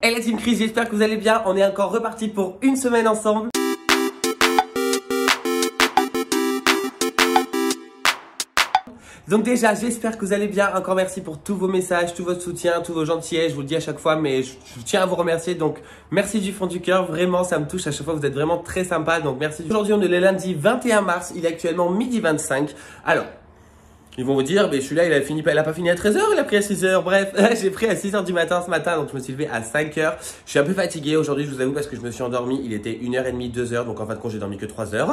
Hey la team Chris, j'espère que vous allez bien. On est encore reparti pour une semaine ensemble. Donc déjà, j'espère que vous allez bien. Encore merci pour tous vos messages, tout votre soutien, tous vos gentillesses. Je vous le dis à chaque fois, mais je tiens à vous remercier. Donc merci du fond du cœur. Vraiment, ça me touche à chaque fois. Vous êtes vraiment très sympa. Donc merci. Aujourd'hui, on est le lundi 21 mars. Il est actuellement midi 25. Alors, ils vont vous dire, mais celui-là, il a pas fini à 13h, il a pris à 6h. Bref, j'ai pris à 6h du matin ce matin, donc je me suis levé à 5h. Je suis un peu fatigué aujourd'hui, je vous avoue, parce que je me suis endormi. Il était 1h30, 2h, donc en fin de compte, j'ai dormi que 3h.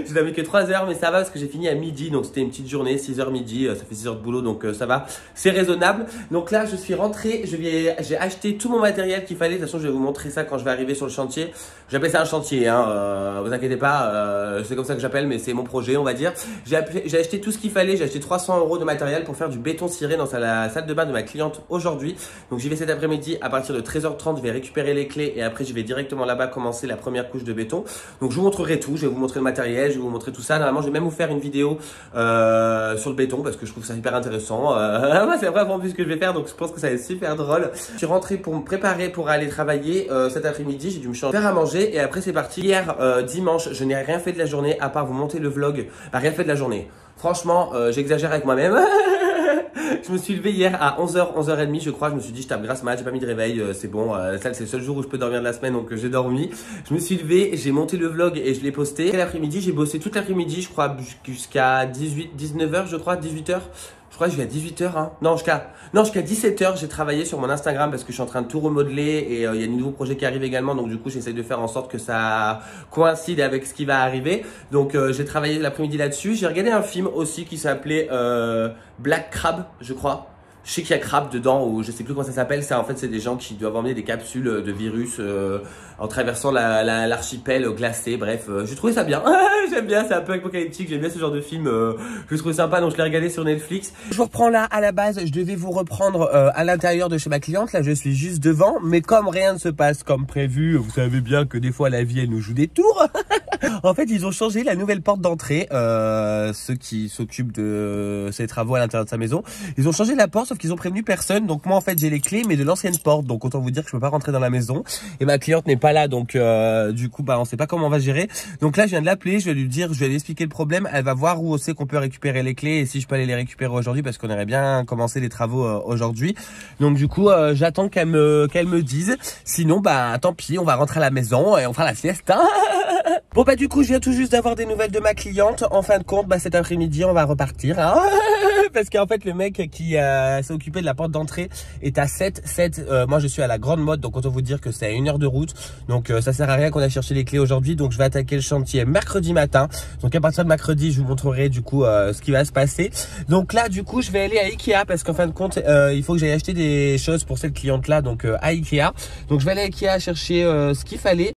J'ai dormi que 3h, mais ça va parce que j'ai fini à midi, donc c'était une petite journée, 6h midi, ça fait 6h de boulot, donc ça va, c'est raisonnable. Donc là, je suis rentré, j'ai acheté tout mon matériel qu'il fallait. De toute façon, je vais vous montrer ça quand je vais arriver sur le chantier. J'appelle ça un chantier, hein, vous inquiétez pas, c'est comme ça que j'appelle, mais c'est mon projet, on va dire. J'ai acheté tout ce qu'il fallait, j'ai acheté 300 € de matériel pour faire du béton ciré dans la salle de bain de ma cliente aujourd'hui. Donc j'y vais cet après-midi à partir de 13h30, je vais récupérer les clés et après je vais directement là-bas commencer la première couche de béton. Donc je vous montrerai tout, je vais vous montrer le matériel, je vais vous montrer tout ça. Normalement je vais même vous faire une vidéo sur le béton parce que je trouve ça hyper intéressant. C'est vraiment plus ce que je vais faire, donc je pense que ça va être super drôle. Je suis rentré pour me préparer pour aller travailler cet après-midi, j'ai dû me changer, faire à manger et après c'est parti. Hier dimanche, je n'ai rien fait de la journée à part vous monter le vlog. Rien fait de la journée. Franchement, j'exagère avec moi-même. Je me suis levé hier à 11h, 11h30 je crois. Je me suis dit je tape grasse mat, j'ai pas mis de réveil, c'est bon. Ça c'est le seul jour où je peux dormir de la semaine, donc j'ai dormi. Je me suis levé, j'ai monté le vlog et je l'ai posté. L'après-midi, j'ai bossé toute l'après-midi, je crois jusqu'à 19h je crois, 18h. Je crois que je vais à 18h, hein. Non, jusqu'à 17h, j'ai travaillé sur mon Instagram parce que je suis en train de tout remodeler et il y a des nouveaux projets qui arrivent également. Donc du coup, j'essaie de faire en sorte que ça coïncide avec ce qui va arriver. Donc j'ai travaillé l'après-midi là-dessus. J'ai regardé un film aussi qui s'appelait Black Crab, je crois. Je sais qu'il y a crabe dedans ou je sais plus comment ça s'appelle. C'est des gens qui doivent emmener des capsules de virus en traversant l'archipel glacé. Bref, j'ai trouvé ça bien. J'aime bien, c'est un peu apocalyptique. J'aime bien ce genre de film. Je trouve sympa, donc je l'ai regardé sur Netflix. Je vous reprends là à la base. Je devais vous reprendre à l'intérieur de chez ma cliente. Là, je suis juste devant. Mais comme rien ne se passe comme prévu, vous savez bien que des fois la vie elle nous joue des tours. En fait, ils ont changé la nouvelle porte d'entrée. Ceux qui s'occupent de ces travaux à l'intérieur de sa maison, ils ont changé la porte. Sauf qu'ils ont prévenu personne, donc moi en fait j'ai les clés mais de l'ancienne porte, donc autant vous dire que je peux pas rentrer dans la maison et ma cliente n'est pas là, donc du coup bah on sait pas comment on va gérer. Donc là je viens de l'appeler, je vais lui dire, je vais lui expliquer le problème, elle va voir où c'est qu'on peut récupérer les clés et si je peux aller les récupérer aujourd'hui parce qu'on aimerait bien commencer les travaux aujourd'hui. Donc du coup j'attends qu'elle me dise, sinon bah tant pis, on va rentrer à la maison et on fera la sieste, hein. Bon bah du coup je viens tout juste d'avoir des nouvelles de ma cliente. En fin de compte bah cet après-midi on va repartir, hein. Parce qu'en fait le mec qui s'est occupé de la porte d'entrée est à 7. Moi je suis à la Grande Motte, donc autant vous dire que c'est à 1 heure de route. Donc ça sert à rien qu'on a cherché les clés aujourd'hui. Donc je vais attaquer le chantier mercredi matin. Donc à partir de mercredi je vous montrerai du coup ce qui va se passer. Donc là du coup je vais aller à Ikea parce qu'en fin de compte il faut que j'aille acheter des choses pour cette cliente là, donc à Ikea. Donc je vais aller à Ikea chercher ce qu'il fallait.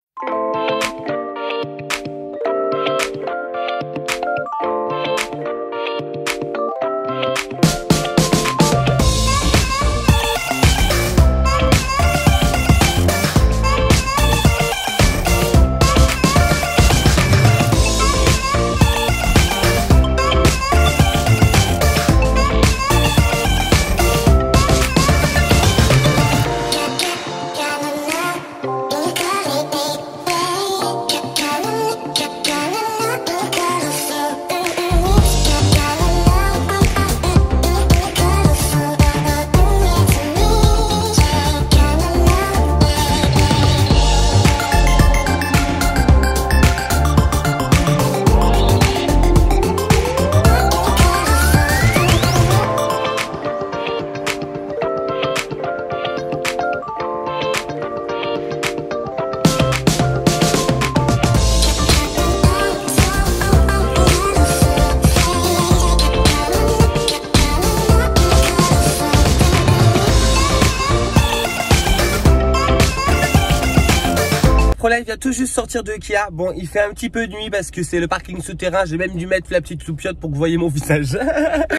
Là, il vient tout juste sortir de Ikea. Bon, il fait un petit peu de nuit parce que c'est le parking souterrain. J'ai même dû mettre la petite loupiote pour que vous voyez mon visage.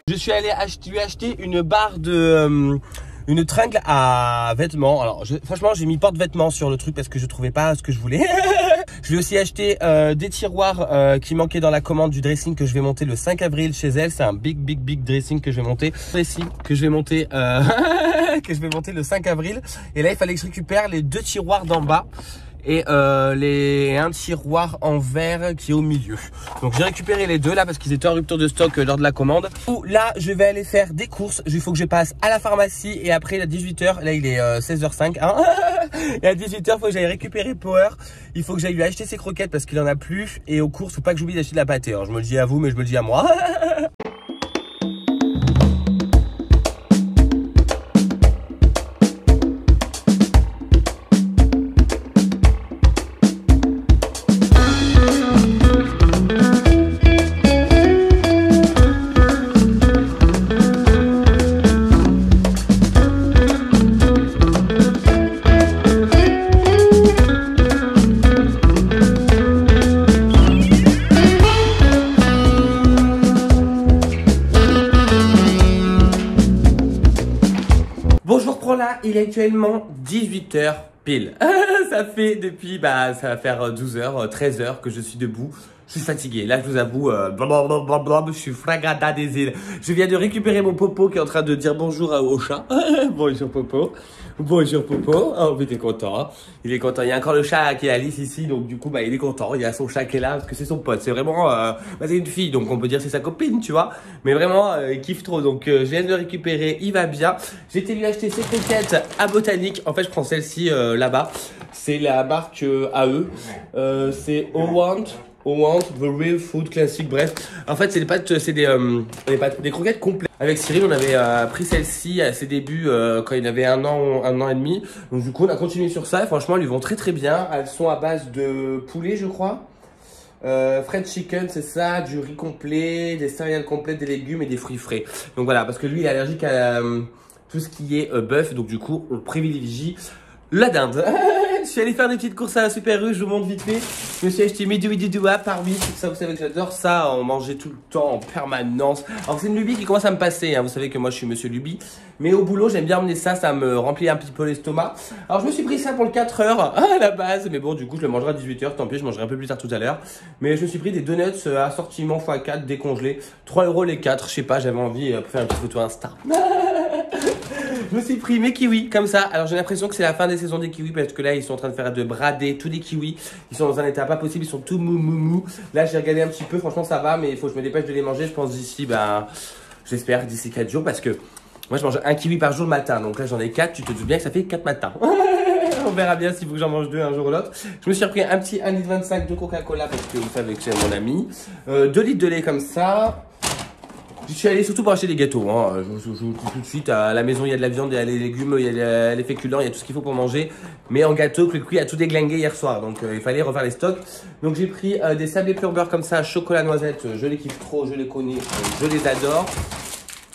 Je suis allé lui acheter une barre de... une tringle à vêtements. Alors franchement j'ai mis porte-vêtements sur le truc parce que je trouvais pas ce que je voulais. Je vais aussi acheter des tiroirs qui manquaient dans la commande du dressing que je vais monter le 5 avril chez elle. C'est un big dressing que je vais monter. Dressing que je vais monter que je vais monter le 5 avril. Et là, il fallait que je récupère les 2 tiroirs d'en bas et un tiroir en verre qui est au milieu. Donc j'ai récupéré les 2 là parce qu'ils étaient en rupture de stock lors de la commande. Là je vais aller faire des courses. Il faut que je passe à la pharmacie et après à 18h, là il est 16h05 hein. Et à 18h il faut que j'aille récupérer Power. Il faut que j'aille lui acheter ses croquettes parce qu'il en a plus. Et aux courses faut pas que j'oublie d'acheter de la pâtée. Alors je me le dis à vous mais je me le dis à moi. Bonjour Prola, il est actuellement 18h pile. Ça fait depuis, ça va faire 12h, 13h que je suis debout. Je suis fatigué. Là, je vous avoue, je suis fragada des îles. Je viens de récupérer mon Popo qui est en train de dire bonjour au chat. Bonjour Popo. Bonjour Popo. Oh, mais t'es content. Hein, il est content. Il y a encore le chat qui est Alice ici. Donc, du coup, il est content. Il y a son chat qui est là parce que c'est son pote. C'est vraiment, c'est une fille. Donc, on peut dire c'est sa copine, tu vois. Mais vraiment, il kiffe trop. Donc, je viens de le récupérer. Il va bien. J'ai été lui acheter ses croquettes à Botanique. En fait, je prends celle-ci là-bas. C'est la marque AE. C'est Want the Real Food Classic, bref. En fait, c'est des pâtes, c'est des croquettes complètes. Avec Cyril, on avait pris celle-ci à ses débuts quand il avait un an et demi. Donc du coup, on a continué sur ça. Et franchement, elles lui vont très très bien. Elles sont à base de poulet, je crois. French chicken, c'est ça, du riz complet, des céréales complètes, des légumes et des fruits frais. Donc voilà, parce que lui, il est allergique à tout ce qui est bœuf. Donc du coup, on privilégie la dinde. Je suis allé faire des petites courses à la Super U, je vous montre vite fait. Je me suis acheté Midouidoudoua par 8, ça vous savez que j'adore ça, on mangeait tout le temps en permanence. Alors c'est une lubie qui commence à me passer, hein. Vous savez que moi je suis monsieur lubie. Mais au boulot j'aime bien emmener ça, ça me remplit un petit peu l'estomac. Alors je me suis pris ça pour le 4 heures à la base, mais bon du coup je le mangerai à 18h, tant pis je mangerai un peu plus tard tout à l'heure. Mais je me suis pris des donuts assortiment x4 décongelés, 3 € les 4, je sais pas, j'avais envie pour faire une petite photo Insta. Je me suis pris mes kiwis comme ça. Alors j'ai l'impression que c'est la fin des saisons des kiwis parce que là ils sont en train de faire de brader tous les kiwis. Ils sont dans un état pas possible, ils sont tout mou. Là j'ai regardé un petit peu, franchement ça va, mais il faut que je me dépêche de les manger. Je pense d'ici, j'espère d'ici 4 jours parce que moi je mange un kiwi par jour le matin. Donc là j'en ai 4, tu te doutes bien que ça fait 4 matins. On verra bien s'il faut que j'en mange 2 un jour ou l'autre. Je me suis repris un petit 1,25 litre de Coca-Cola parce que vous savez que c'est mon ami. 2 litres de lait comme ça. Je suis allé surtout pour acheter des gâteaux. Hein. Je vous dis tout de suite, à la maison il y a de la viande, il y a les légumes, il y a les féculents, il y a tout ce qu'il faut pour manger. Mais en gâteau, le cuit a tout déglingué hier soir. Donc il fallait refaire les stocks. Donc j'ai pris des sablés pur beurre comme ça, chocolat noisette. Je les kiffe trop, je les connais, je les adore.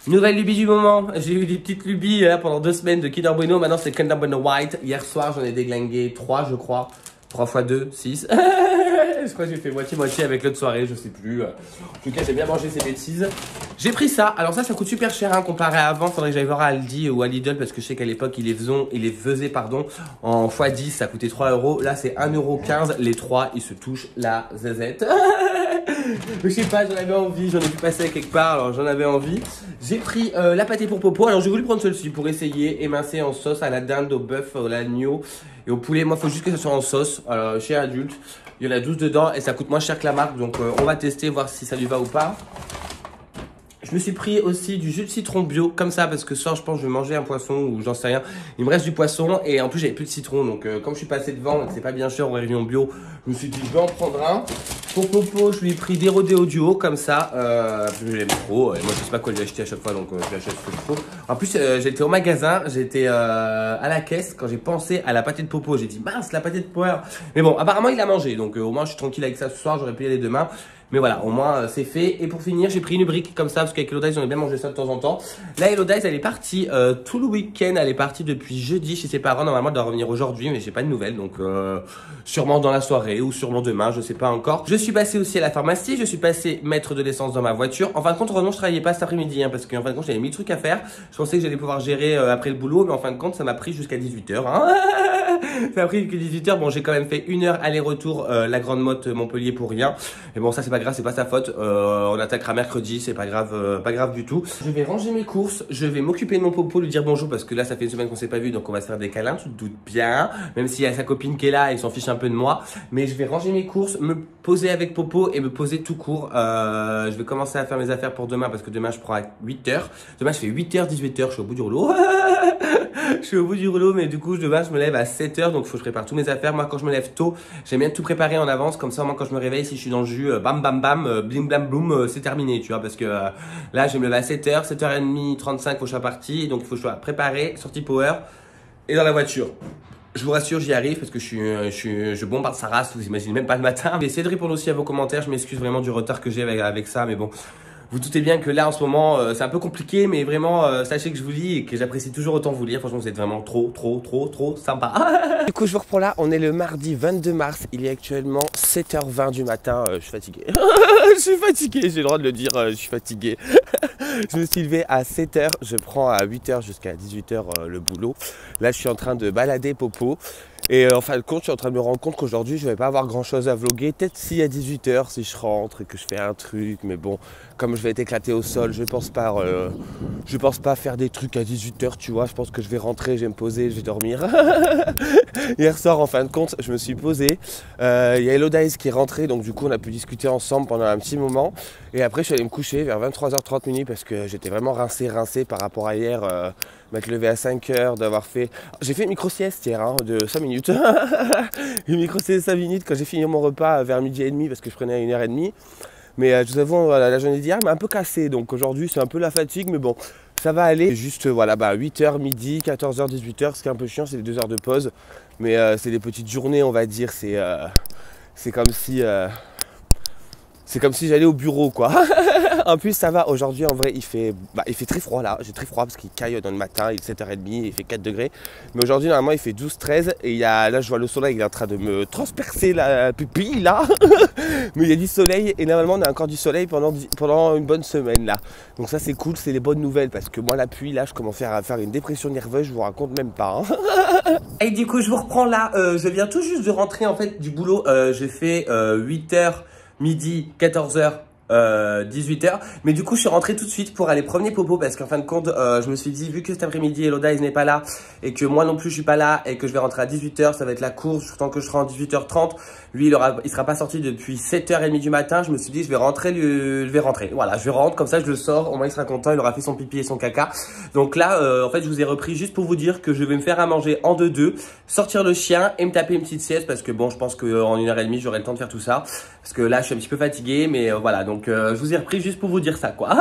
Nouvelle lubie du moment. J'ai eu des petites lubies pendant 2 semaines de Kinder Bueno. Maintenant c'est Kinder Bueno White. Hier soir j'en ai déglingué 3 je crois. 3 x 2, 6. Je crois que j'ai fait moitié-moitié avec l'autre soirée, je sais plus. En tout cas, j'ai bien mangé ces bêtises. J'ai pris ça. Alors ça coûte super cher hein, comparé à avant. Faudrait que j'aille voir à Aldi ou à Lidl parce que je sais qu'à l'époque, ils les faisaient en x10. Ça coûtait 3 €. Là, c'est 1,15 €. Les 3, ils se touchent la zazette. Je sais pas, j'en avais envie. J'en ai vu passer quelque part, alors j'en avais envie. J'ai pris la pâtée pour Popo. Alors j'ai voulu prendre celle-ci pour essayer. Émincer en sauce à la dinde, au bœuf, à l'agneau et au poulet. Moi, il faut juste que ça soit en sauce. Alors, chez adulte. Il y en a 12 dedans et ça coûte moins cher que la marque. Donc on va tester, voir si ça lui va ou pas. Je me suis pris aussi du jus de citron bio comme ça parce que ce soir je pense que je vais manger un poisson ou j'en sais rien. Il me reste du poisson et en plus j'avais plus de citron. Donc comme je suis passé devant, c'est pas bien cher en rayon bio, je me suis dit je vais en prendre un. Pour Popo, je lui ai pris des rodéos duo comme ça. Je l'aime trop. Et moi je sais pas quoi lui acheter à chaque fois donc je l'achète ce que je trouve. En plus j'étais au magasin, j'étais à la caisse quand j'ai pensé à la pâtée de Popo. J'ai dit mince la pâtée de Power. Mais bon apparemment il a mangé donc au moins je suis tranquille avec ça ce soir. J'aurais pu y aller demain. Mais voilà, au moins c'est fait. Et pour finir, j'ai pris une brique comme ça parce qu'avec Elodice, on a bien mangé ça de temps en temps. Là, Elodice, elle est partie tout le week-end. Elle est partie depuis jeudi chez ses parents. Normalement, elle doit revenir aujourd'hui, mais j'ai pas de nouvelles. Donc, sûrement dans la soirée ou sûrement demain, je sais pas encore. Je suis passé aussi à la pharmacie. Je suis passé mettre de l'essence dans ma voiture. En fin de compte, heureusement, je travaillais pas cet après-midi hein, parce qu'en fin de compte, j'avais 1000 trucs à faire. Je pensais que j'allais pouvoir gérer après le boulot, mais en fin de compte, ça m'a pris jusqu'à 18h. Hein. Ça a pris que 18h. Bon, j'ai quand même fait 1 heure aller-retour la Grande Motte Montpellier pour rien. Mais bon, ça c'est pas grave, c'est pas sa faute. On attaquera mercredi, c'est pas grave du tout. Je vais ranger mes courses, je vais m'occuper de mon popo, lui dire bonjour parce que là ça fait une semaine qu'on s'est pas vu, donc on va se faire des câlins, tu te doutes bien. Même s'il y a sa copine qui est là, il s'en fiche un peu de moi. Mais je vais ranger mes courses, me poser avec popo et me poser tout court. Je vais commencer à faire mes affaires pour demain parce que demain je prends à 8h. Demain je fais 8h, 18h, je suis au bout du rouleau. Je suis au bout du rouleau, mais du coup demain je me lève à 7h, donc il faut que je prépare tous mes affaires. Moi quand je me lève tôt, j'aime bien tout préparer en avance, comme ça moi quand je me réveille, si je suis dans le jus, bam bam bam, blim blam bloom, c'est terminé, tu vois, parce que là je vais me lever à 7h, 7h30, 35, faut que je sois parti, donc il faut que je sois préparé, sorti power et dans la voiture. Je vous rassure, j'y arrive parce que je bombarde sa race, vous imaginez même pas le matin. Essayez de répondre aussi à vos commentaires, je m'excuse vraiment du retard que j'ai avec ça, mais bon. Vous doutez bien que là en ce moment c'est un peu compliqué, mais vraiment sachez que je vous lis et que j'apprécie toujours autant vous lire. Franchement vous êtes vraiment trop sympa. Du coup je vous reprends là, on est le mardi 22 mars, il est actuellement 7h20 du matin, je suis fatigué. Je suis fatigué, j'ai le droit de le dire, je suis fatigué. Je me suis levé à 7h, je prends à 8h jusqu'à 18h le boulot. Là je suis en train de balader popo. Et en fin de compte, je suis en train de me rendre compte qu'aujourd'hui, je ne vais pas avoir grand chose à vlogger. Peut-être si à 18h, si je rentre et que je fais un truc. Mais bon, comme je vais être éclaté au sol, je pense pas faire des trucs à 18h, tu vois. Je pense que je vais rentrer, je vais me poser, je vais dormir. Hier soir, en fin de compte, je me suis posé. Il y a Hello Dice qui est rentré, donc du coup, on a pu discuter ensemble pendant un petit moment. Et après, je suis allé me coucher vers 23h30 parce que j'étais vraiment rincé par rapport à hier. M'être levé à 5h, d'avoir fait... J'ai fait une micro-sieste hier, hein, de 5 minutes. Une micro-sieste de 5 minutes quand j'ai fini mon repas vers 12h30 parce que je prenais 1h30. Mais je vous avoue, la journée d'hier m'a un peu cassé. Donc aujourd'hui, c'est un peu la fatigue, mais bon, ça va aller. Juste, voilà, 8h, midi, 14h, 18h. Ce qui est un peu chiant, c'est les 2 heures de pause. Mais c'est des petites journées, on va dire. C'est comme si... C'est comme si j'allais au bureau, quoi. En plus, ça va. Aujourd'hui, en vrai, il fait très froid, là. J'ai très froid parce qu'il caille dans le matin. Il est 7h30, il fait 4 degrés. Mais aujourd'hui, normalement, il fait 12-13. Et là, je vois le soleil, il est en train de me transpercer la pupille, là. Mais il y a du soleil. Et normalement, on a encore du soleil pendant une bonne semaine, là. Donc ça, c'est cool. C'est les bonnes nouvelles. Parce que moi, la pluie, là, je commence à faire une dépression nerveuse. Je vous raconte même pas. Hein. Et du coup, je vous reprends là. Je viens tout juste de rentrer, en fait, du boulot. J'ai fait 8h. Midi, 14h, 18h. Mais du coup, je suis rentré tout de suite pour aller promener popo parce qu'en fin de compte, je me suis dit, vu que cet après-midi, Hello Dice n'est pas là et que moi non plus, je suis pas là et que je vais rentrer à 18h, ça va être la course. Tant que je serai en 18h30, lui, il sera pas sorti depuis 7h30 du matin. Je me suis dit, je vais rentrer. Voilà, je rentre, comme ça, je le sors. Au moins, il sera content. Il aura fait son pipi et son caca. Donc là, en fait, je vous ai repris juste pour vous dire que je vais me faire à manger en 2-2, sortir le chien et me taper une petite sieste parce que bon, je pense qu'en 1h30, j'aurai le temps de faire tout ça. Parce que là, je suis un petit peu fatigué, mais voilà. Donc, je vous ai repris juste pour vous dire ça, quoi.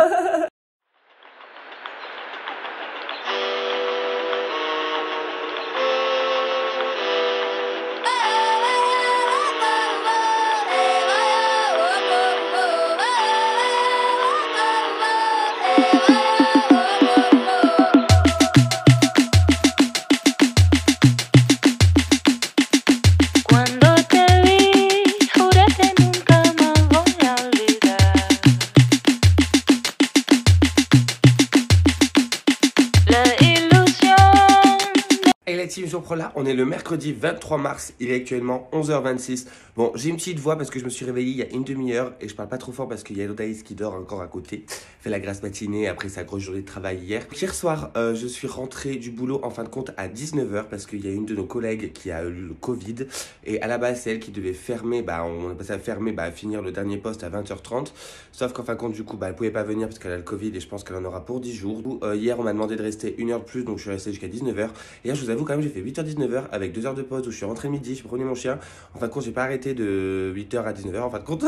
Je reprends là, on est le mercredi 23 mars, il est actuellement 11h26. Bon, j'ai une petite voix parce que je me suis réveillé il y a une demi-heure et je parle pas trop fort parce qu'il y a Lodaïs qui dort encore à côté. Fait la grasse matinée après sa grosse journée de travail hier. Hier soir, je suis rentré du boulot en fin de compte à 19h parce qu'il y a une de nos collègues qui a eu le Covid. Et à la base, c'est elle qui devait fermer, on est passé à fermer, à finir le dernier poste à 20h30. Sauf qu'en fin de compte, du coup, elle pouvait pas venir parce qu'elle a le Covid et je pense qu'elle en aura pour 10 jours. Hier, on m'a demandé de rester 1 heure de plus, donc je suis resté jusqu'à 19h. Hier, je vous avoue quand même, j'ai fait 8h-19h avec 2 heures de pause où je suis rentré midi, je prenais mon chien. En fin de compte, j'ai pas arrêté de 8h à 19h en fin de compte.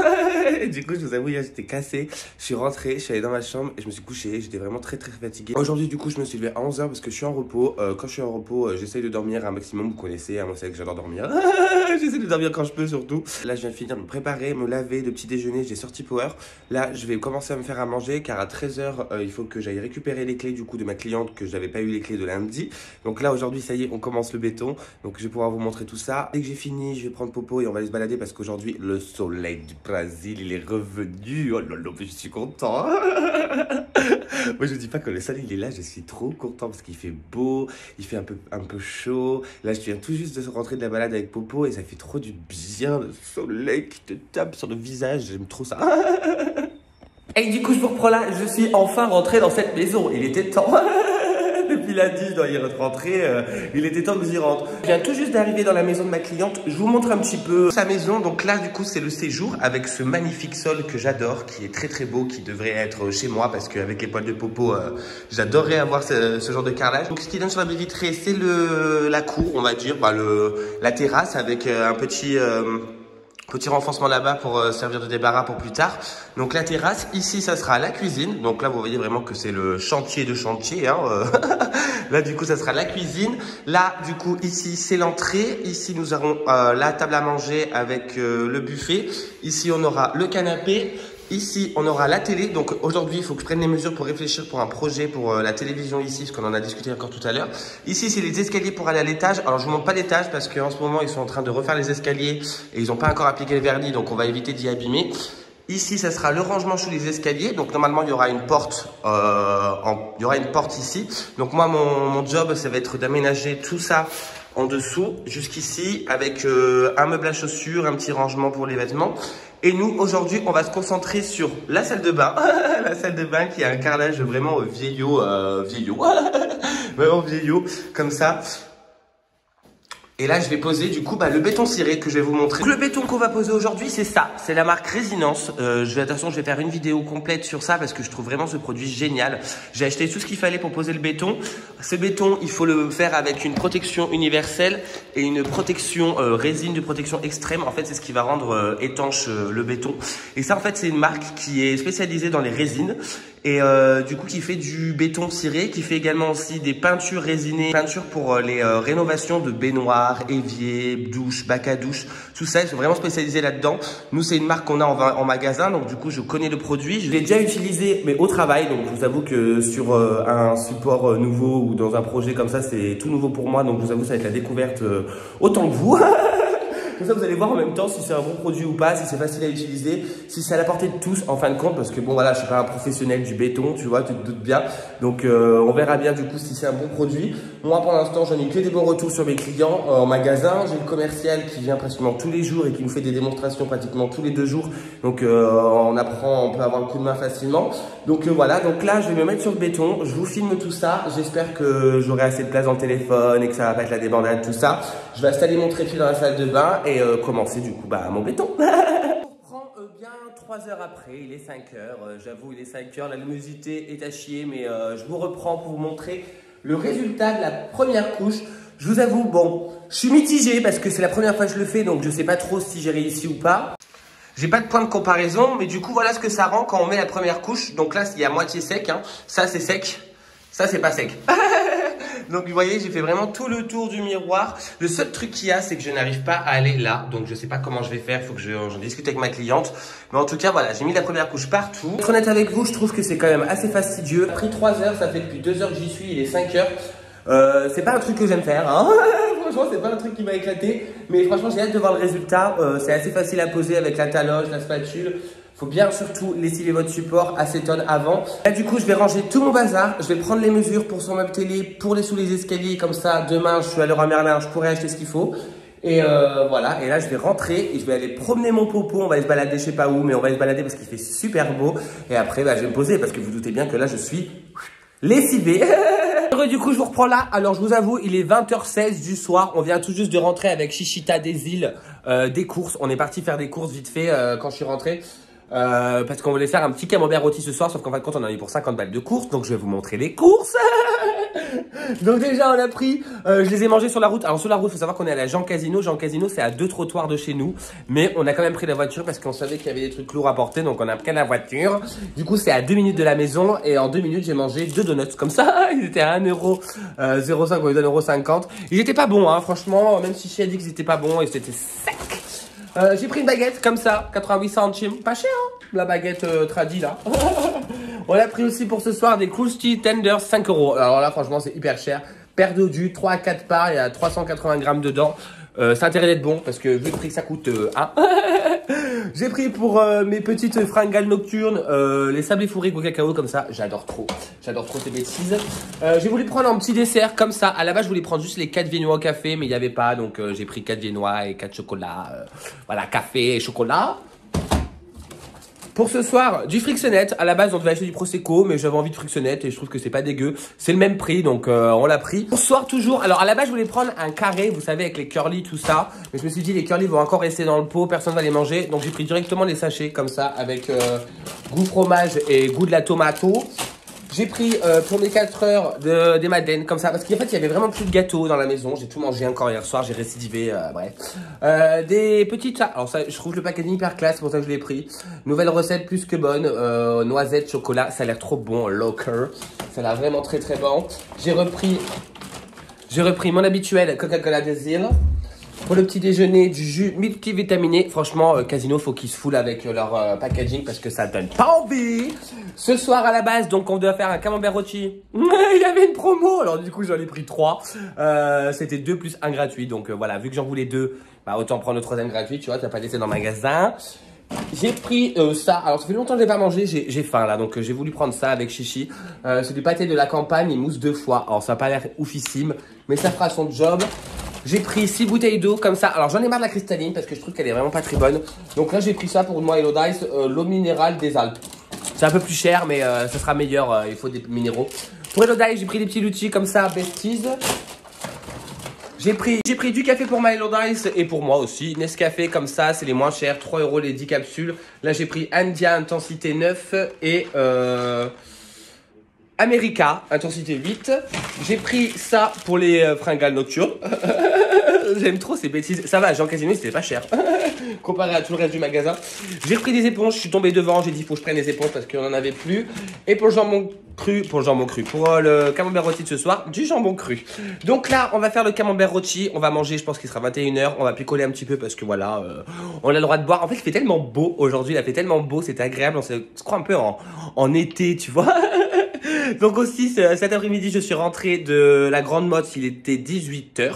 Du coup, je vous avoue, hier, j'étais cassé. Je suis rentré, je suis allé dans ma chambre et je me suis couché. J'étais vraiment très fatigué. Aujourd'hui, du coup, je me suis levé à 11h parce que je suis en repos. Quand je suis en repos, j'essaye de dormir un maximum. Vous connaissez, moi, c'est que j'adore dormir. J'essaie de dormir quand je peux, surtout. Là, je viens de finir de me préparer, me laver, de petit déjeuner. J'ai sorti Power. Là, je vais commencer à me faire à manger car à 13h, il faut que j'aille récupérer les clés du coup de ma cliente que je n'avais pas eu les clés de lundi. Donc là, aujourd'hui, ça y est, on commence le béton. Donc je vais pouvoir vous montrer tout ça. Dès que j'ai fini, je vais prendre Popo et on va aller se balader parce qu'aujourd'hui, le soleil du Brésil, il est revenu. Oh là là, je suis content. Moi, je vous dis pas que le soleil, il est là, je suis trop content parce qu'il fait beau, il fait un peu chaud. Là, je viens tout juste de rentrer de la balade avec Popo et ça fait trop du bien, le soleil qui te tape sur le visage. J'aime trop ça. Et du coup, je vous reprends là. Je suis enfin rentré dans cette maison. Il était temps. Depuis lundi, je dois y rentrer. Il était temps que j'y rentre. Je viens tout juste d'arriver dans la maison de ma cliente. Je vous montre un petit peu sa maison. Donc là, du coup, c'est le séjour avec ce magnifique sol que j'adore, qui est très très beau, qui devrait être chez moi parce qu'avec les poils de Popo, j'adorerais avoir ce genre de carrelage. Donc, ce qui donne sur la baie vitrée, c'est la cour, on va dire, la terrasse avec un petit renfoncement là-bas pour servir de débarras pour plus tard. Donc la terrasse, ici ça sera la cuisine. Donc là vous voyez vraiment que c'est le chantier de chantier. Hein. Là du coup ça sera la cuisine. Là du coup ici c'est l'entrée. Ici nous aurons la table à manger avec le buffet. Ici on aura le canapé. Ici, on aura la télé. Donc aujourd'hui, il faut que je prenne les mesures pour réfléchir pour un projet pour la télévision ici, parce qu'on en a discuté encore tout à l'heure. Ici, c'est les escaliers pour aller à l'étage. Alors, je vous montre pas l'étage parce qu'en ce moment, ils sont en train de refaire les escaliers et ils n'ont pas encore appliqué le vernis, donc on va éviter d'y abîmer. Ici, ça sera le rangement sous les escaliers. Donc normalement, il y aura une porte, ici. Donc moi, mon job, ça va être d'aménager tout ça en dessous, jusqu'ici, avec un meuble à chaussures, un petit rangement pour les vêtements. Et nous, aujourd'hui, on va se concentrer sur la salle de bain. La salle de bain qui a un carrelage vraiment vieillot, vraiment vieillot, comme ça. Et là, je vais poser du coup le béton ciré que je vais vous montrer. Donc, le béton qu'on va poser aujourd'hui, c'est ça. C'est la marque Résilience. Attention, je vais faire une vidéo complète sur ça parce que je trouve vraiment ce produit génial. J'ai acheté tout ce qu'il fallait pour poser le béton. Ce béton, il faut le faire avec une protection universelle et une protection résine de protection extrême. En fait, c'est ce qui va rendre étanche le béton. Et ça, en fait, c'est une marque qui est spécialisée dans les résines. Et du coup qui fait du béton ciré, qui fait également aussi des peintures résinées, peintures pour les rénovations de baignoires, éviers, douches, bacs à douche, tout ça, ils sont vraiment spécialisés là-dedans. Nous c'est une marque qu'on a en magasin, donc du coup je connais le produit. Je l'ai déjà utilisé mais au travail, donc je vous avoue que sur un support nouveau ou dans un projet comme ça, c'est tout nouveau pour moi, donc je vous avoue ça va être la découverte autant que vous. Comme ça, vous allez voir en même temps si c'est un bon produit ou pas, si c'est facile à utiliser, si c'est à la portée de tous en fin de compte, parce que bon voilà, je suis pas un professionnel du béton, tu vois, tu te doutes bien. Donc on verra bien du coup si c'est un bon produit. Moi pour l'instant, j'en ai que des bons retours sur mes clients en magasin. J'ai le commercial qui vient pratiquement tous les jours et qui nous fait des démonstrations pratiquement tous les 2 jours. Donc on apprend, on peut avoir le coup de main facilement. Donc voilà, donc là je vais me mettre sur le béton, je vous filme tout ça. J'espère que j'aurai assez de place dans le téléphone et que ça va pas être la débandade, tout ça. Je vais installer mon trépied dans la salle de bain et commencer du coup mon béton. On reprend bien 3 heures après, il est 5 heures, j'avoue il est 5 heures, la luminosité est à chier, mais je vous reprends pour vous montrer le résultat de la première couche. Je vous avoue, bon, je suis mitigé parce que c'est la première fois que je le fais, donc je sais pas trop si j'ai réussi ou pas. J'ai pas de point de comparaison, mais du coup voilà ce que ça rend quand on met la première couche. Donc là il y a moitié sec, hein. Ça c'est sec, ça c'est pas sec. Donc vous voyez, j'ai fait vraiment tout le tour du miroir. Le seul truc qu'il y a, c'est que je n'arrive pas à aller là. Donc je sais pas comment je vais faire, il faut que j'en discute avec ma cliente. Mais en tout cas, voilà, j'ai mis la première couche partout. Pour être honnête avec vous, je trouve que c'est quand même assez fastidieux. Ça a pris 3 heures, ça fait depuis 2 heures que j'y suis, il est 5 heures. C'est pas un truc que j'aime faire, hein. Franchement, c'est pas un truc qui m'a éclaté. Mais franchement, j'ai hâte de voir le résultat. C'est assez facile à poser avec la taloche, la spatule. Faut bien surtout lessiver votre support acétone avant. Là du coup je vais ranger tout mon bazar. Je vais prendre les mesures pour son meuble télé, pour sous les escaliers. Comme ça demain je suis à Leroy Merlin, je pourrai acheter ce qu'il faut. Et voilà, et là je vais rentrer et je vais aller promener mon Popo. On va aller se balader je sais pas où, mais on va aller se balader parce qu'il fait super beau. Et après je vais me poser parce que vous doutez bien que là je suis lessivé. Du coup je vous reprends là. Alors je vous avoue il est 20h16 du soir. On vient tout juste de rentrer avec Chichita des îles des courses. On est parti faire des courses vite fait quand je suis rentré. Parce qu'on voulait faire un petit camembert rôti ce soir, sauf qu'en fin de compte on en a eu pour 50 balles de courses, donc je vais vous montrer les courses. Donc déjà on a pris, je les ai mangés sur la route. Alors sur la route, il faut savoir qu'on est à la Jean Casino. Jean Casino c'est à 2 trottoirs de chez nous, mais on a quand même pris la voiture parce qu'on savait qu'il y avait des trucs lourds à porter, donc on a pris la voiture. Du coup c'est à 2 minutes de la maison et en 2 minutes j'ai mangé 2 donuts comme ça. Ils étaient à 1,05€, on lui donne 1,50€. Ils étaient pas bons, hein, franchement, même si Chi a dit qu'ils étaient pas bons et c'était sec. J'ai pris une baguette comme ça, 88 centimes, pas cher hein, la baguette tradie là. On a pris aussi pour ce soir des Krusty Tenders 5€. Alors là franchement c'est hyper cher. paire d'odus, 3 à 4 parts, il y a 380 grammes dedans. Ça a intérêt d'être bon parce que vu le prix que ça coûte, j'ai pris pour mes petites fringales nocturnes les sablés fourrés au cacao comme ça. J'adore trop ces bêtises. J'ai voulu prendre un petit dessert comme ça. À la base, je voulais prendre juste les 4 viennois au café, mais il n'y avait pas. Donc, j'ai pris 4 viennois et 4 chocolats. Voilà, café et chocolat. Pour ce soir, du Frixonnette. À la base, on devait acheter du Prosecco, mais j'avais envie de Frixonnette et je trouve que c'est pas dégueu. C'est le même prix, donc on l'a pris. Pour ce soir, toujours. Alors, à la base, je voulais prendre un carré, vous savez, avec les curly, tout ça. Mais je me suis dit, les curly vont encore rester dans le pot, personne va les manger. Donc, j'ai pris directement les sachets, comme ça, avec goût fromage et goût de la tomato. J'ai pris pour mes 4 heures des madeleines comme ça parce qu'en fait il y avait vraiment plus de gâteaux dans la maison. J'ai tout mangé encore hier soir, j'ai récidivé, bref. Des petites, alors ça je trouve le packaging hyper classe, c'est pour ça que je l'ai pris. Nouvelle recette plus que bonne, noisettes, chocolat, ça a l'air trop bon, locker. Ça a l'air vraiment très très bon. J'ai repris mon habituel Coca-Cola Diesel. Pour le petit déjeuner, du jus multivitaminé. Franchement, Casino, faut qu'ils se foulent avec leur packaging parce que ça donne pas envie. Ce soir, à la base, donc on doit faire un camembert rôti. Il y avait une promo, alors du coup, j'en ai pris 3. C'était 2 plus 1 gratuit. Donc voilà, vu que j'en voulais 2, bah, autant prendre le 3e gratuit, tu vois, tu vas pas laisser dans le magasin. J'ai pris ça, alors ça fait longtemps que je l'ai pas mangé, j'ai faim là, donc j'ai voulu prendre ça avec Chichi. C'est du pâté de la campagne, il mousse 2 fois. Alors ça n'a pas l'air oufissime, mais ça fera son job. J'ai pris 6 bouteilles d'eau comme ça. Alors j'en ai marre de la cristalline parce que je trouve qu'elle est vraiment pas très bonne. Donc là j'ai pris ça pour moi et l'eau d'ice, l'eau minérale des Alpes. C'est un peu plus cher mais ça sera meilleur, il faut des minéraux. Pour l'eau d'ice j'ai pris des petits lutis comme ça, Besties. J'ai pris du café pour My Lord Ice et pour moi aussi. Nescafé comme ça, c'est les moins chers, 3 € les 10 capsules. Là j'ai pris India intensité 9 et America intensité 8. J'ai pris ça pour les fringales nocturnes. J'aime trop ces bêtises. Ça va, Jean Casino, c'était pas cher. Comparé à tout le reste du magasin. J'ai repris des éponges, je suis tombé devant. J'ai dit, faut que je prenne des éponges parce qu'on n'en avait plus. Et pour le jambon cru, pour le camembert rôti de ce soir, du jambon cru. Donc là, on va faire le camembert rôti. On va manger, je pense qu'il sera 21 h. On va picoler un petit peu parce que voilà, on a le droit de boire. En fait, il fait tellement beau aujourd'hui. Il a fait tellement beau, c'était agréable. On se croit un peu en été, tu vois. Donc aussi, cet après-midi, je suis rentré de la Grande Motte, il était 18 h.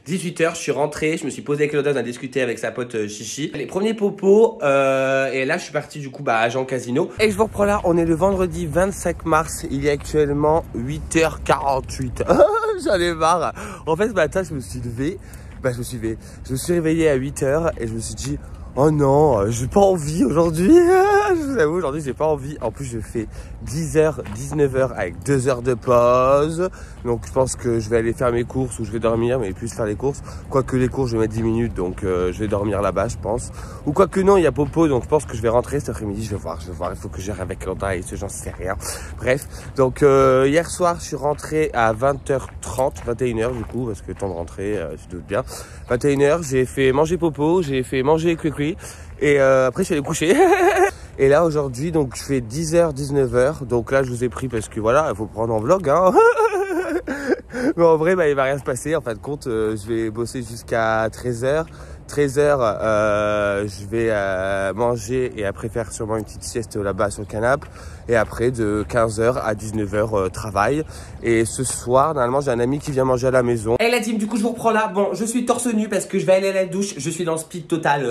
18 h, je suis rentré, je me suis posé avec Loda, on a discuté avec sa pote Chichi. Les premiers popos, et là, je suis parti du coup à Jean Casino. Et je vous reprends là, on est le vendredi 25 mars, il est actuellement 8 h 48. J'en ai marre. En fait, ce matin, je me suis levé, je me suis réveillé à 8 h et je me suis dit... Oh non, j'ai pas envie aujourd'hui. Je vous avoue, aujourd'hui, j'ai pas envie. En plus, je fais 10 h, 19 h avec 2 heures de pause. Donc, je pense que je vais aller faire mes courses ou je vais dormir, mais plus faire les courses. Quoique les courses, je vais mettre 10 minutes, donc je vais dormir là-bas, je pense. Ou quoique non, il y a Popo, donc je pense que je vais rentrer cet après-midi. Je vais voir. Il faut que j'aille avec Landa et ce j'en sais rien. Bref, donc hier soir, je suis rentré à 20 h 30, 21 h du coup, parce que temps de rentrer, tu te doutes bien. 21 h, j'ai fait manger Popo, j'ai fait manger Cuicui. Et après je suis allé coucher. Et là aujourd'hui donc je fais 10 h 19 h. Donc là je vous ai pris parce que voilà, il faut prendre en vlog hein. Mais en vrai il va rien se passer. En fin de compte je vais bosser jusqu'à 13 h. 13 h je vais manger et après faire sûrement une petite sieste là-bas sur le canapé. Et après de 15 h à 19 h travail. Et ce soir normalement j'ai un ami qui vient manger à la maison. Et la team, du coup je vous reprends là. Bon, je suis torse nu parce que je vais aller à la douche. Je suis dans le speed total,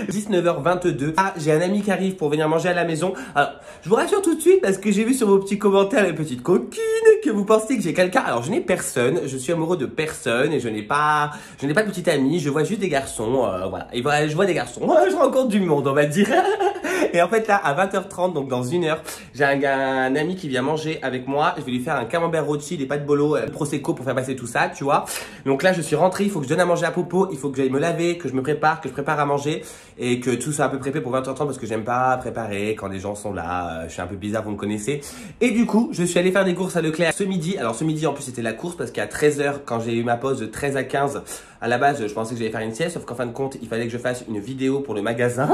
19 h 22. Ah, j'ai un ami qui arrive pour venir manger à la maison. Alors, je vous rassure tout de suite parce que j'ai vu sur vos petits commentaires les petites coquines que vous pensez que j'ai quelqu'un. Alors, je n'ai personne. Je suis amoureux de personne et je n'ai pas de petite amie. Je vois juste des garçons. Voilà. Et voilà, je vois des garçons. Je rencontre du monde, on va dire. Et en fait, là, à 20 h 30, donc dans 1 h, j'ai un ami qui vient manger avec moi. Je vais lui faire un camembert rôti, des pâtes bolo, prosecco pour faire passer tout ça, tu vois. Donc là, je suis rentré. Il faut que je donne à manger à Popo. Il faut que j'aille me laver, que je me prépare, que je prépare à manger et que tout soit un peu préparé pour 20 h 30 parce que j'aime pas préparer quand les gens sont là. Je suis un peu bizarre, vous me connaissez. Et du coup, je suis allé faire des courses à Leclerc ce midi. Alors ce midi, en plus, c'était la course parce qu'à 13 h, quand j'ai eu ma pause de 13 à 15, à la base, je pensais que j'allais faire une sieste. Sauf qu'en fin de compte, il fallait que je fasse une vidéo pour le magasin.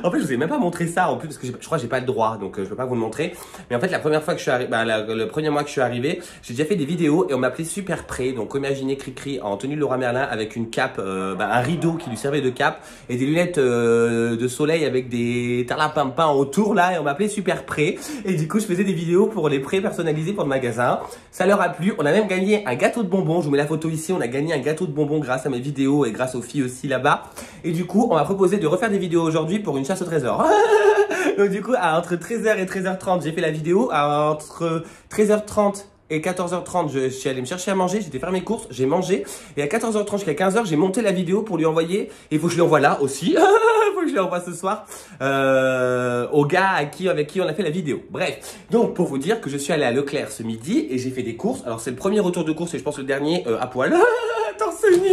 En fait, je vous ai même pas montré ça en plus parce que je crois que j'ai pas le droit, donc je peux pas vous le montrer. Mais en fait, la première fois que je suis arrivé, le premier mois que je suis arrivé, j'ai déjà fait des vidéos et on m'appelait Super Pré. Donc imaginez Cricri en tenue de Leroy Merlin avec une cape, un rideau qui lui servait de cape et des lunettes de soleil avec des tarlapimpins autour là, et on m'appelait Super Pré. Et du coup, je faisais des vidéos pour les prêts personnalisés pour le magasin. Ça leur a plu. On a même gagné un gâteau de bonbons. Je vous mets la photo ici. On a gagné un gâteau de bonbons grâce à mes vidéos et grâce aux filles aussi là-bas. Et du coup, on m'a proposé de refaire des vidéos aujourd'hui pour une chasse au trésor. Donc du coup, entre 13h et 13h30, j'ai fait la vidéo. Entre 13h30 et 14h30, je suis allé me chercher à manger, j'étais faire mes courses, j'ai mangé. Et à 14h30 jusqu'à 15h, j'ai monté la vidéo pour lui envoyer. Et il faut que je lui envoie là aussi. Il faut que je lui envoie ce soir au gars avec qui on a fait la vidéo. Bref, donc pour vous dire que je suis allé à Leclerc ce midi et j'ai fait des courses. Alors c'est le premier retour de course et je pense le dernier à poil. Torse nu.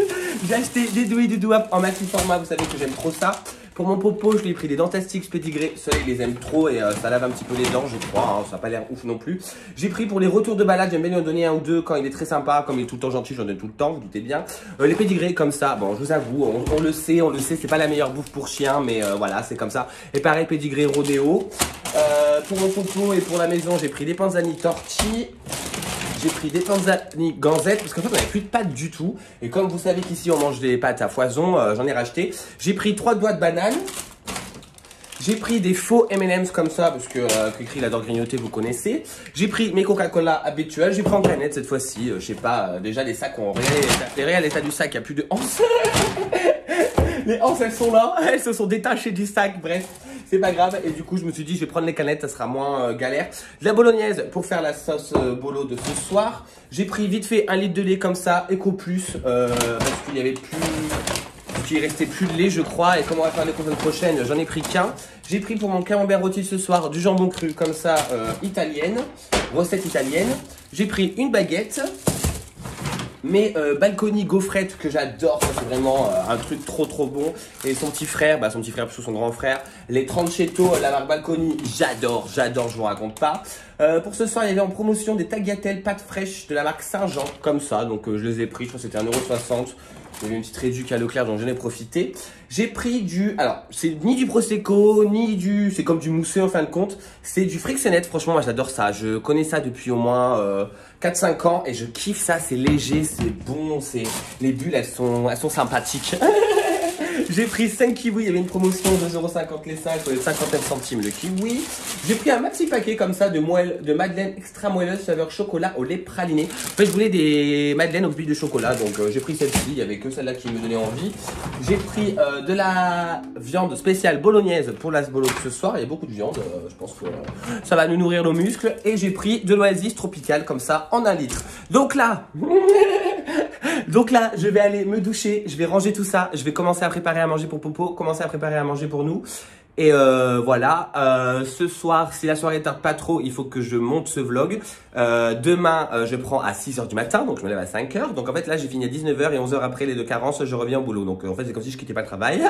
J'ai acheté des douilles du doigt en maxi format, vous savez que j'aime trop ça. Pour mon popo, je lui ai pris des Dentastix Pédigré. Ceux-là, ils les aiment trop et ça lave un petit peu les dents, je crois. Hein, ça n'a pas l'air ouf non plus. J'ai pris pour les retours de balade, j'aime bien lui en donner un ou deux quand il est très sympa. Comme il est tout le temps gentil, j'en donne tout le temps, vous doutez bien. Les Pédigré comme ça, bon, je vous avoue, on le sait, c'est pas la meilleure bouffe pour chien, mais voilà, c'est comme ça. Et pareil, Pédigré Rodéo. Pour mon popo et pour la maison, j'ai pris des Panzani Torti. J'ai pris des Panzani Ganzette parce qu'en fait on n'avait plus de pâtes du tout. Et comme vous savez qu'ici on mange des pâtes à foison, j'en ai racheté. J'ai pris 3 doigts de banane. J'ai pris des faux M&M's comme ça parce que Cricri il adore grignoter, vous connaissez. J'ai pris mes Coca-Cola habituels. J'ai pris en canette cette fois-ci. Je sais pas, déjà les sacs ont les réels état du sac, il n'y a plus de hanches. Les hanches elles sont là, elles se sont détachées du sac, bref. C'est pas grave, et du coup je me suis dit je vais prendre les canettes, ça sera moins galère. De la bolognaise pour faire la sauce bolo de ce soir. J'ai pris vite fait 1 litre de lait comme ça, Eco Plus, parce qu'il y avait plus, qu'il restait plus de lait je crois. Et comme on va faire les courses la prochaine, j'en ai pris qu'un. J'ai pris pour mon camembert rôti ce soir du jambon cru comme ça, italienne, recette italienne. J'ai pris une baguette. Mes Balconi gaufrettes que j'adore, c'est vraiment un truc trop bon. Et son petit frère, plutôt son grand frère, les Tranchetto, la marque Balconi, j'adore, je vous raconte pas. Pour ce soir, il y avait en promotion des tagliatelles pâtes fraîches de la marque Saint-Jean, comme ça, donc je les ai pris, je crois que c'était 1,60 €. Il y avait une petite réduction à Leclerc dont j'en ai profité. J'ai pris alors c'est ni du Prosecco, ni c'est comme du mousseux en fin de compte. C'est du Frixenet, franchement moi j'adore ça. Je connais ça depuis au moins 4-5 ans et je kiffe ça, c'est léger, c'est bon, les bulles elles sont sympathiques. J'ai pris 5 kiwis, il y avait une promotion 2,50 € les 5, 59 centimes le kiwi. J'ai pris un maxi paquet comme ça de madeleine extra moelleuse saveur chocolat au lait praliné. En fait, je voulais des madeleines aux billes de chocolat, donc j'ai pris celle-ci, il n'y avait que celle-là qui me donnait envie. J'ai pris de la viande spéciale bolognaise pour l'asbolo de ce soir, il y a beaucoup de viande, je pense que ça va nous nourrir nos muscles. Et j'ai pris de l'oasis tropicale comme ça en 1 litre. Donc là... Donc là, je vais aller me doucher, je vais ranger tout ça, je vais commencer à préparer à manger pour Popo, commencer à préparer à manger pour nous. Et voilà, ce soir, si la soirée tarde pas trop, il faut que je monte ce vlog. Demain, je prends à 6 h du matin, donc je me lève à 5 h. Donc en fait là, j'ai fini à 19 h et 11 h après les 2 carences, je reviens au boulot. Donc en fait, c'est comme si je quittais pas le travail.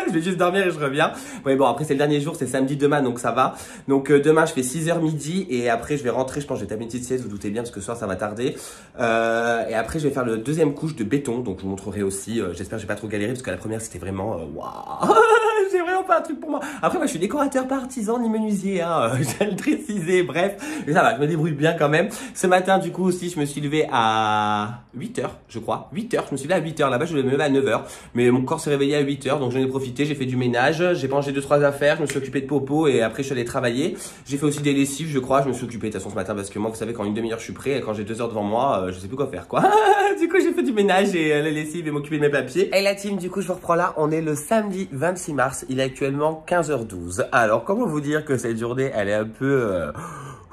Je vais juste dormir et je reviens. Ouais, bon, après c'est le dernier jour, c'est samedi demain, donc ça va. Donc demain, je fais 6 h midi et après je vais rentrer, je pense que je vais taper une petite sieste, vous doutez bien, parce que ce soir ça va tarder. Et après, je vais faire le deuxième couche de béton, donc je vous montrerai aussi. J'espère que j'ai pas trop galéré, parce que la première, c'était vraiment... waouh. J'ai vraiment pas un truc pour moi. Après, moi, je suis décorateur pas artisan ni menuisier, hein. J'ai le préciser, bref. Mais ça va, je me débrouille bien quand même. Ce matin, du coup, aussi, je me suis levé à 8 h, je crois. 8 h, je me suis levé à 8 h. Là-bas, je devais me lever à 9 h. Mais mon corps s'est réveillé à 8 h, donc j'en ai profité. J'ai fait du ménage, j'ai rangé 2-3 affaires, je me suis occupé de Popo et après, je suis allé travailler. J'ai fait aussi des lessives, je crois. Je me suis occupé de toute façon ce matin parce que moi, vous savez, quand une demi-heure, je suis prêt et quand j'ai 2 h devant moi, je sais plus quoi faire, quoi. Du coup, j'ai fait du ménage et les lessives et m'occuper de mes papiers. Et la team, du coup, je vous reprends là. On est le samedi 26 mars. Il est actuellement 15 h 12. Alors, comment vous dire que cette journée, elle est un peu...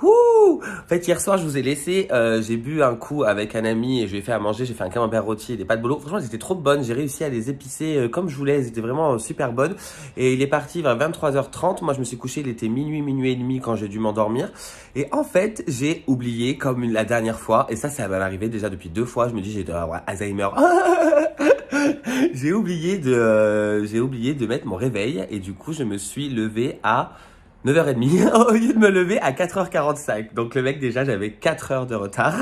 En fait, hier soir, je vous ai laissé, j'ai bu un coup avec un ami et je lui ai fait à manger, j'ai fait un camembert rôti et des pâtes bolo. Franchement, elles étaient trop bonnes, j'ai réussi à les épicer comme je voulais, elles étaient vraiment super bonnes. Et il est parti vers 23 h 30, moi je me suis couché, il était minuit et demi quand j'ai dû m'endormir. Et en fait, j'ai oublié, comme la dernière fois, et ça va m'arriver déjà depuis 2 fois, je me dis j'ai Alzheimer. J'ai oublié de mettre mon réveil et du coup, je me suis levé à 9 h 30 au lieu de me lever à 4 h 45. Donc le mec déjà j'avais 4 heures de retard.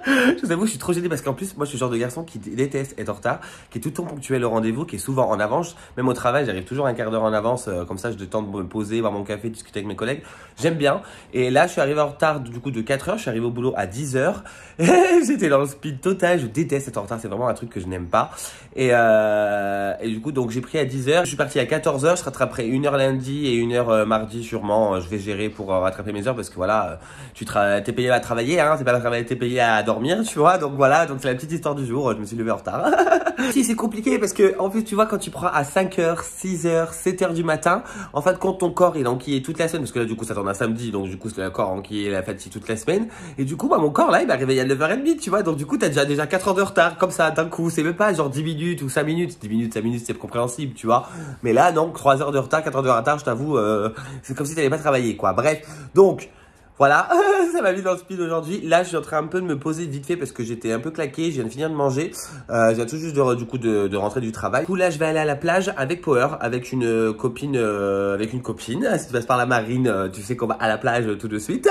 Je vous avoue, je suis trop gêné parce qu'en plus, moi, je suis le genre de garçon qui déteste être en retard, qui est tout le temps ponctuel au rendez-vous, qui est souvent en avance. Même au travail, j'arrive toujours un quart d'heure en avance, comme ça, j'ai le temps de me poser, boire mon café, discuter avec mes collègues. J'aime bien. Et là, je suis arrivé en retard, du coup, de 4 heures. Je suis arrivé au boulot à 10 heures. J'étais dans le speed total. Je déteste être en retard. C'est vraiment un truc que je n'aime pas. Et du coup, donc, j'ai pris à 10 heures. Je suis parti à 14 heures. Je rattraperai 1 heure lundi et 1 heure mardi, sûrement. Je vais gérer pour rattraper mes heures parce que voilà, t'es payé à travailler, hein. C'est pas t'es payé à dormir, tu vois. Donc voilà, donc c'est la petite histoire du jour. Je me suis levé en retard. Si, c'est compliqué parce que, en plus, tu vois, quand tu prends à 5 heures, 6 heures, 7 heures du matin, en fin de compte, ton corps, il est enquillé toute la semaine. Parce que là, du coup, ça tombe un samedi. Donc, du coup, c'est le corps enquillé la fatigue toute la semaine. Et du coup, bah, mon corps, là, il m'a réveillé à 9h30, tu vois. Donc, du coup, t'as déjà 4 heures de retard, comme ça, d'un coup. C'est même pas genre 10 minutes ou 5 minutes. 10 minutes, 5 minutes, c'est compréhensible, tu vois. Mais là, non, 3 heures de retard, 4 heures de retard, je t'avoue, c'est comme si t'avais pas travaillé, quoi. Bref. Donc, voilà, ça m'a mis dans le speed aujourd'hui. Là, je suis en train un peu de me poser vite fait parce que j'étais un peu claqué. Je viens de finir de manger. Je viens tout juste du coup de rentrer du travail. Du coup, là, je vais aller à la plage avec Power, avec une copine, Si tu passes par la marine, tu sais qu'on va à la plage tout de suite.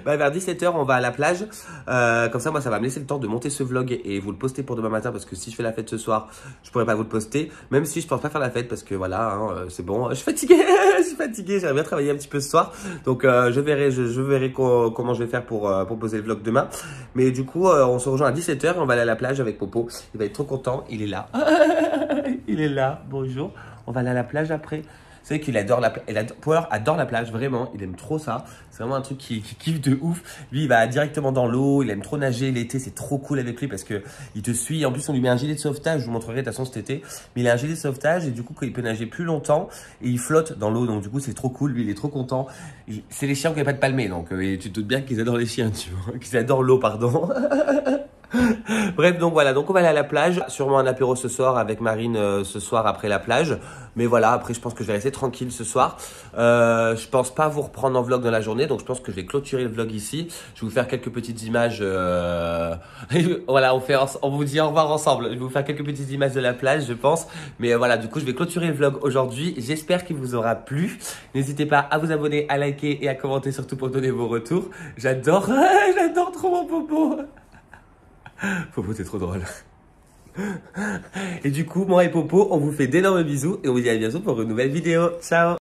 Bah, vers 17 heures, on va à la plage. Comme ça, moi, ça va me laisser le temps de monter ce vlog et vous le poster pour demain matin parce que si je fais la fête ce soir, je pourrais pas vous le poster. Même si je pense pas faire la fête parce que voilà, hein, c'est bon. Je suis fatigué, je suis fatigué. J'aimerais bien travailler un petit peu ce soir. Donc, je verrai comment je vais faire pour poser le vlog demain. Mais du coup, on se rejoint à 17 heures et on va aller à la plage avec Popo. Il va être trop content. Il est là. Il est là. Bonjour. On va aller à la plage après. Vous savez qu'il adore la plage. Power adore la plage, vraiment. Il aime trop ça. C'est vraiment un truc qui kiffe de ouf. Lui, il va directement dans l'eau. Il aime trop nager l'été. C'est trop cool avec lui parce que il te suit. En plus, on lui met un gilet de sauvetage. Je vous montrerai de toute façon cet été. Mais il a un gilet de sauvetage et du coup, il peut nager plus longtemps et il flotte dans l'eau. Donc, du coup, c'est trop cool. Lui, il est trop content. C'est les chiens qui n'ont pas de palmier. Donc, et tu te doutes bien qu'ils adorent les chiens, tu vois. Qu'ils adorent l'eau, pardon. Bref, donc voilà, donc on va aller à la plage, sûrement un apéro ce soir avec Marine ce soir après la plage. Mais voilà, après je pense que je vais rester tranquille ce soir. Je pense pas vous reprendre en vlog dans la journée, donc je pense que je vais clôturer le vlog ici. Je vais vous faire quelques petites images. Voilà, on vous dit au revoir ensemble. Je vais vous faire quelques petites images de la plage, je pense. Mais voilà, du coup, je vais clôturer le vlog aujourd'hui. J'espère qu'il vous aura plu. N'hésitez pas à vous abonner, à liker et à commenter surtout pour donner vos retours. J'adore, j'adore trop mon Popo. Popo, c'est trop drôle. Et du coup, moi et Popo, on vous fait d'énormes bisous et on vous dit à bientôt pour une nouvelle vidéo. Ciao!